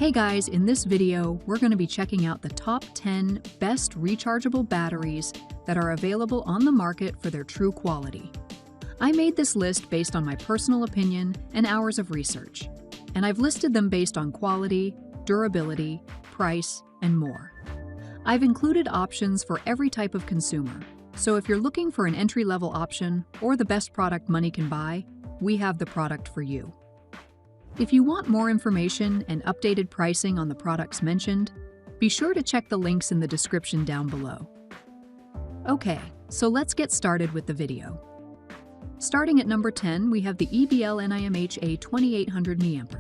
Hey guys, in this video, we're going to be checking out the top 10 best rechargeable batteries that are available on the market for their true quality. I made this list based on my personal opinion and hours of research, and I've listed them based on quality, durability, price, and more. I've included options for every type of consumer, so if you're looking for an entry-level option or the best product money can buy, we have the product for you. If you want more information and updated pricing on the products mentioned, be sure to check the links in the description down below. Okay, so let's get started with the video. Starting at number 10, we have the EBL NiMH AA 2800 mAh.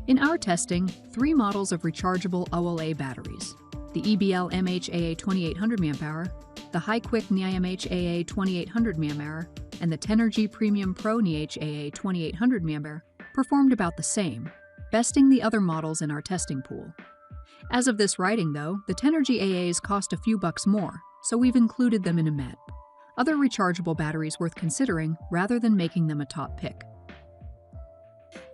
In our testing, 3 models of rechargeable AAA batteries: the EBL NiMH AA 2800 mAh, the HiQuick NiMH AA 2800 mAh, and the Tenergy Premium Pro NiMH AA 2800 mAh, performed about the same, besting the other models in our testing pool. As of this writing, though, the Tenergy AAs cost a few bucks more, so we've included them in a MET. Other rechargeable batteries worth considering rather than making them a top pick.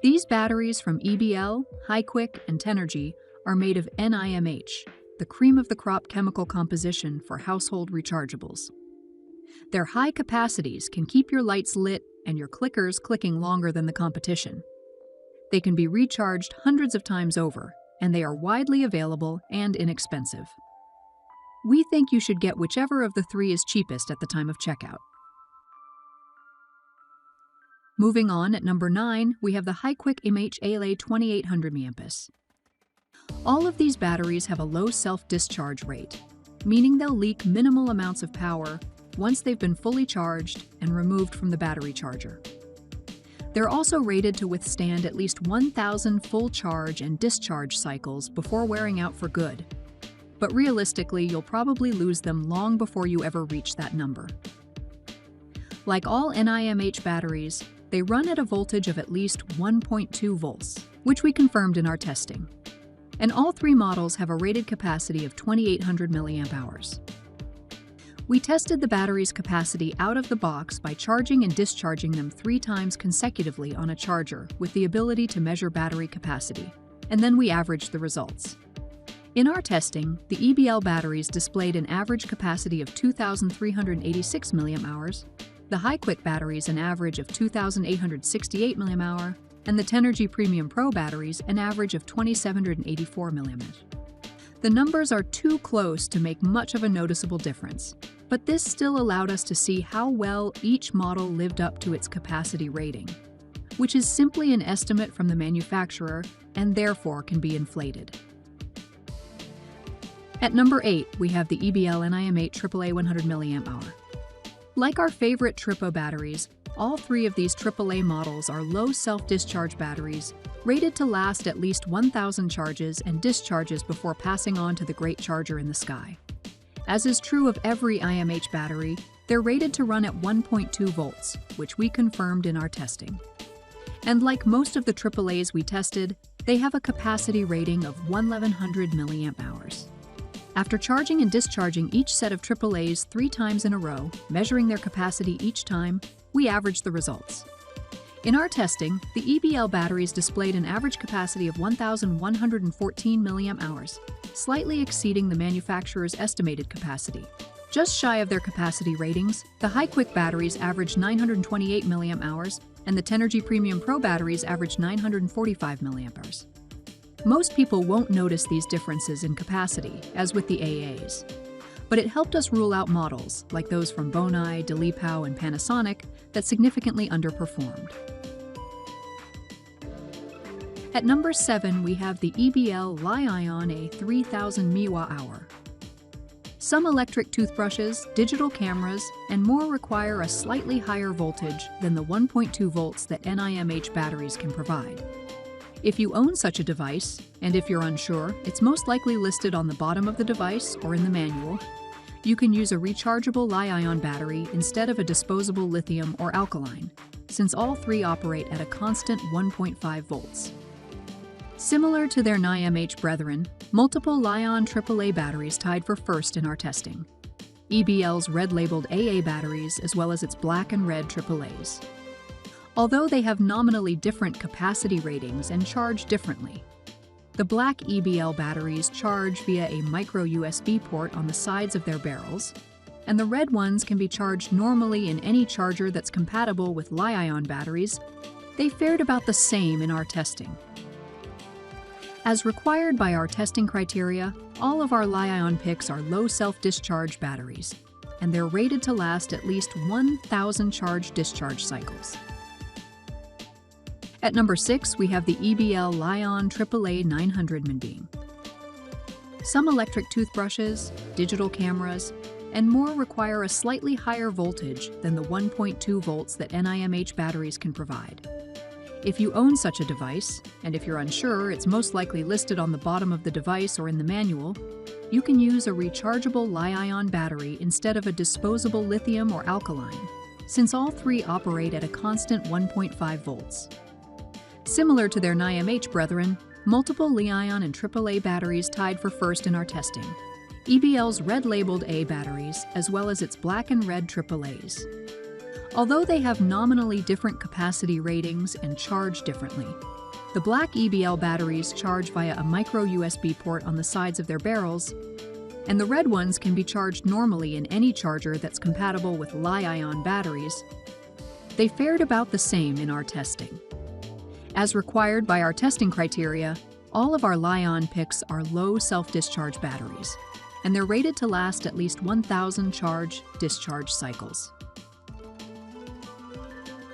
These batteries from EBL, HiQuick, and Tenergy are made of NiMH, the cream of the crop chemical composition for household rechargeables. Their high capacities can keep your lights lit and your clickers clicking longer than the competition. They can be recharged hundreds of times over, and they are widely available and inexpensive. We think you should get whichever of the 3 is cheapest at the time of checkout. Moving on, at number 9, we have the HiQuick NiMH AA 2800 mAh. All of these batteries have a low self-discharge rate, meaning they'll leak minimal amounts of power once they've been fully charged and removed from the battery charger. They're also rated to withstand at least 1,000 full charge and discharge cycles before wearing out for good. But realistically, you'll probably lose them long before you ever reach that number. Like all NiMH batteries, they run at a voltage of at least 1.2 volts, which we confirmed in our testing. And all 3 models have a rated capacity of 2,800 mAh. We tested the battery's capacity out of the box by charging and discharging them 3 times consecutively on a charger with the ability to measure battery capacity, and then we averaged the results. In our testing, the EBL batteries displayed an average capacity of 2,386 mAh, the HiQuick batteries an average of 2,868 mAh, and the Tenergy Premium Pro batteries an average of 2,784 mAh. The numbers are too close to make much of a noticeable difference, but this still allowed us to see how well each model lived up to its capacity rating, which is simply an estimate from the manufacturer and therefore can be inflated. At number 8, we have the EBL NiMH AAA 100 mAh. Like our favorite Trippo batteries, all 3 of these AAA models are low self-discharge batteries rated to last at least 1,000 charges and discharges before passing on to the great charger in the sky. As is true of every NiMH battery, they're rated to run at 1.2 volts, which we confirmed in our testing. And like most of the AAAs we tested, they have a capacity rating of 1,100 mAh. After charging and discharging each set of AAAs 3 times in a row, measuring their capacity each time, we averaged the results. In our testing, the EBL batteries displayed an average capacity of 1,114 mAh, slightly exceeding the manufacturer's estimated capacity. Just shy of their capacity ratings, the HiQuick batteries averaged 928 mAh, and the Tenergy Premium Pro batteries averaged 945 mAh. Most people won't notice these differences in capacity, as with the AAs. But it helped us rule out models, like those from Bonai, Delipo, and Panasonic, that significantly underperformed. At number 7, we have the EBL Li-ion AA 3000 mAh. Some electric toothbrushes, digital cameras, and more require a slightly higher voltage than the 1.2 volts that NiMH batteries can provide. If you own such a device, and if you're unsure, it's most likely listed on the bottom of the device or in the manual, you can use a rechargeable Li-ion battery instead of a disposable lithium or alkaline, since all 3 operate at a constant 1.5 volts. Similar to their NiMH brethren, multiple Li-ion AAA batteries tied for first in our testing. EBL's red-labeled AA batteries as well as its black and red AAAs. Although they have nominally different capacity ratings and charge differently, The black EBL batteries charge via a micro USB port on the sides of their barrels, and the red ones can be charged normally in any charger that's compatible with Li-ion batteries. They fared about the same in our testing. As required by our testing criteria, all of our Li-ion picks are low self-discharge batteries, and they're rated to last at least 1,000 charge-discharge cycles. At number 6, we have the EBL Li-ion AAA 900 mAh. Some electric toothbrushes, digital cameras, and more require a slightly higher voltage than the 1.2 volts that NiMH batteries can provide. If you own such a device, and if you're unsure, it's most likely listed on the bottom of the device or in the manual, you can use a rechargeable Li-ion battery instead of a disposable lithium or alkaline, since all three operate at a constant 1.5 volts. Similar to their NiMH brethren, multiple Li-ion and AAA batteries tied for first in our testing. EBL's red-labeled A batteries, as well as its black and red AAAs. Although they have nominally different capacity ratings and charge differently, the black EBL batteries charge via a micro USB port on the sides of their barrels, and the red ones can be charged normally in any charger that's compatible with Li-ion batteries. They fared about the same in our testing. As required by our testing criteria, all of our Li-ion picks are low self-discharge batteries, and they're rated to last at least 1,000 charge-discharge cycles.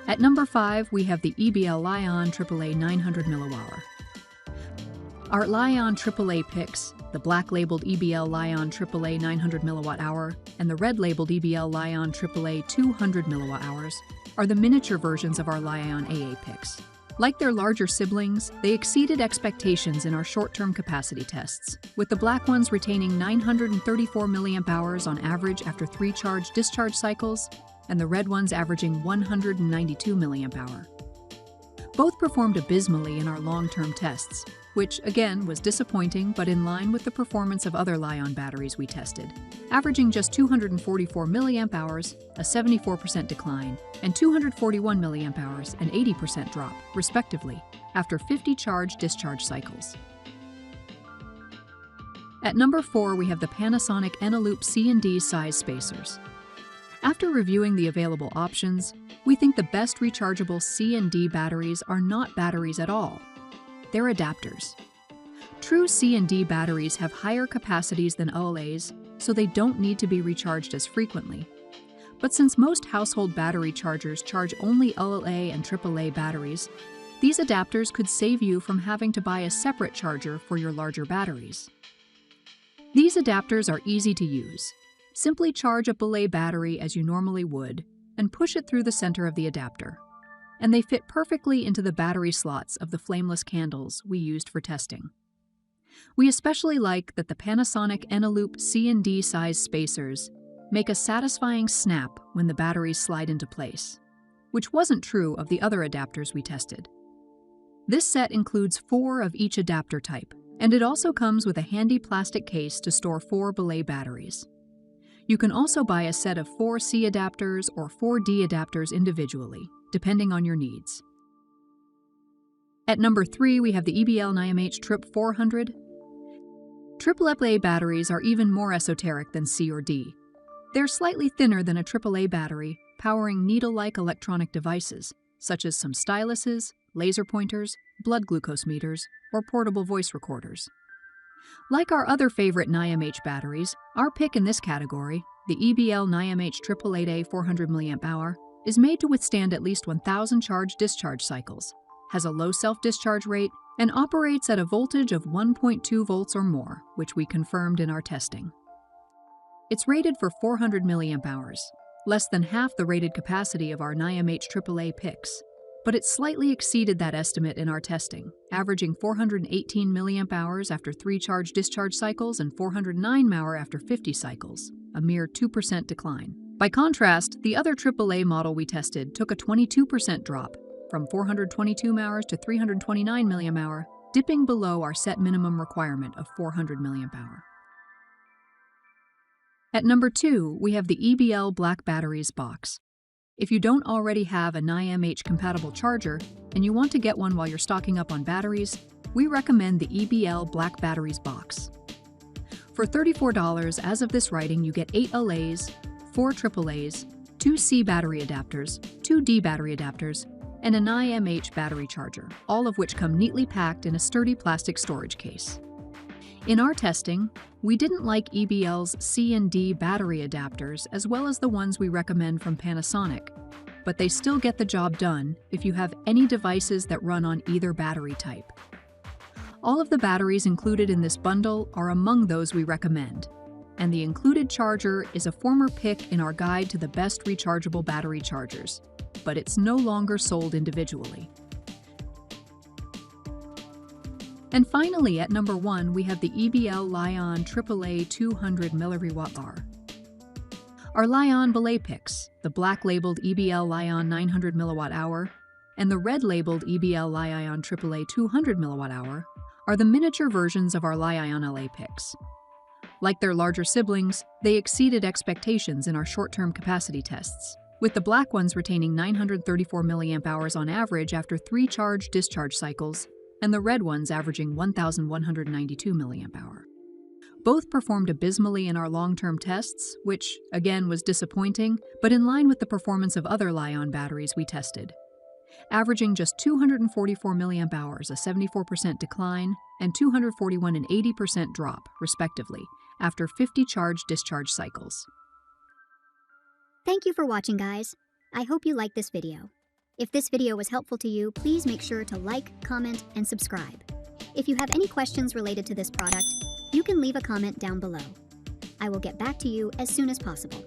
At number 5, we have the EBL Li-ion AAA 900 mAh. Our Li-ion AAA picks, the black-labeled EBL Li-ion AAA 900 mAh and the red-labeled EBL Li-ion AAA 200 mAh, are the miniature versions of our Li-ion AA picks. Like their larger siblings, they exceeded expectations in our short-term capacity tests, with the black ones retaining 934 mAh on average after 3 charge-discharge cycles, and the red ones averaging 192 mAh. Both performed abysmally in our long-term tests, which, again, was disappointing but in line with the performance of other Li-ion batteries we tested, averaging just 244 mAh, a 74% decline, and 241 mAh, an 80% drop, respectively, after 50 charge-discharge cycles. At number 4, we have the Panasonic Eneloop C&D size spacers. After reviewing the available options, we think the best rechargeable C&D batteries are not batteries at all. They're adapters. True C&D batteries have higher capacities than AAAs, so they don't need to be recharged as frequently. But since most household battery chargers charge only AAA and AAA batteries, these adapters could save you from having to buy a separate charger for your larger batteries. These adapters are easy to use. Simply charge a AAA battery as you normally would and push it through the center of the adapter. And they fit perfectly into the battery slots of the flameless candles we used for testing. We especially like that the Panasonic Eneloop C&D size spacers make a satisfying snap when the batteries slide into place, which wasn't true of the other adapters we tested. This set includes 4 of each adapter type, and it also comes with a handy plastic case to store 4 AA batteries. You can also buy a set of 4 C adapters or 4 D adapters individually, depending on your needs. At number 3, we have the EBL NiMH TRIP 400. AAA batteries are even more esoteric than C or D. They're slightly thinner than a AAA battery, powering needle-like electronic devices, such as some styluses, laser pointers, blood glucose meters, or portable voice recorders. Like our other favorite NiMH batteries, our pick in this category, the EBL NiMH AAA 400 mAh, is made to withstand at least 1,000 charge-discharge cycles, has a low self-discharge rate, and operates at a voltage of 1.2 volts or more, which we confirmed in our testing. It's rated for 400 mAh, less than half the rated capacity of our NiMH AAA picks, but it slightly exceeded that estimate in our testing, averaging 418 mAh after 3 charge-discharge cycles and 409 mAh after 50 cycles, a mere 2% decline. By contrast, the other AAA model we tested took a 22% drop, from 422 mAh to 329 mAh, dipping below our set minimum requirement of 400 mAh. At number 2, we have the EBL Black Batteries Box. If you don't already have a NiMH compatible charger and you want to get one while you're stocking up on batteries, we recommend the EBL Black Batteries Box. For $34 as of this writing, you get 8 LAs, 4 AAAs, 2 C battery adapters, 2 D battery adapters, and a NiMH battery charger, all of which come neatly packed in a sturdy plastic storage case. In our testing, we didn't like EBL's C and D battery adapters as well as the ones we recommend from Panasonic, but they still get the job done if you have any devices that run on either battery type. All of the batteries included in this bundle are among those we recommend, and the included charger is a former pick in our guide to the best rechargeable battery chargers, but it's no longer sold individually. And finally, at number 1, we have the EBL Li-ion AAA 200 mWh. Our Li-ion belay picks, the black-labeled EBL Li-ion 900 mWh and the red-labeled EBL Li-ion AAA 200 mWh, are the miniature versions of our Li-ion LA picks. Like their larger siblings, they exceeded expectations in our short-term capacity tests, with the black ones retaining 934 mAh on average after 3 charge-discharge cycles, and the red ones averaging 1,192 mAh. Both performed abysmally in our long-term tests, which, again, was disappointing, but in line with the performance of other Li-ion batteries we tested, averaging just 244 mAh, a 74% decline, and 241 and 80% drop, respectively, after 50 charge-discharge cycles. Thank you for watching, guys. I hope you liked this video. If this video was helpful to you, please make sure to like, comment, and subscribe. If you have any questions related to this product, you can leave a comment down below. I will get back to you as soon as possible.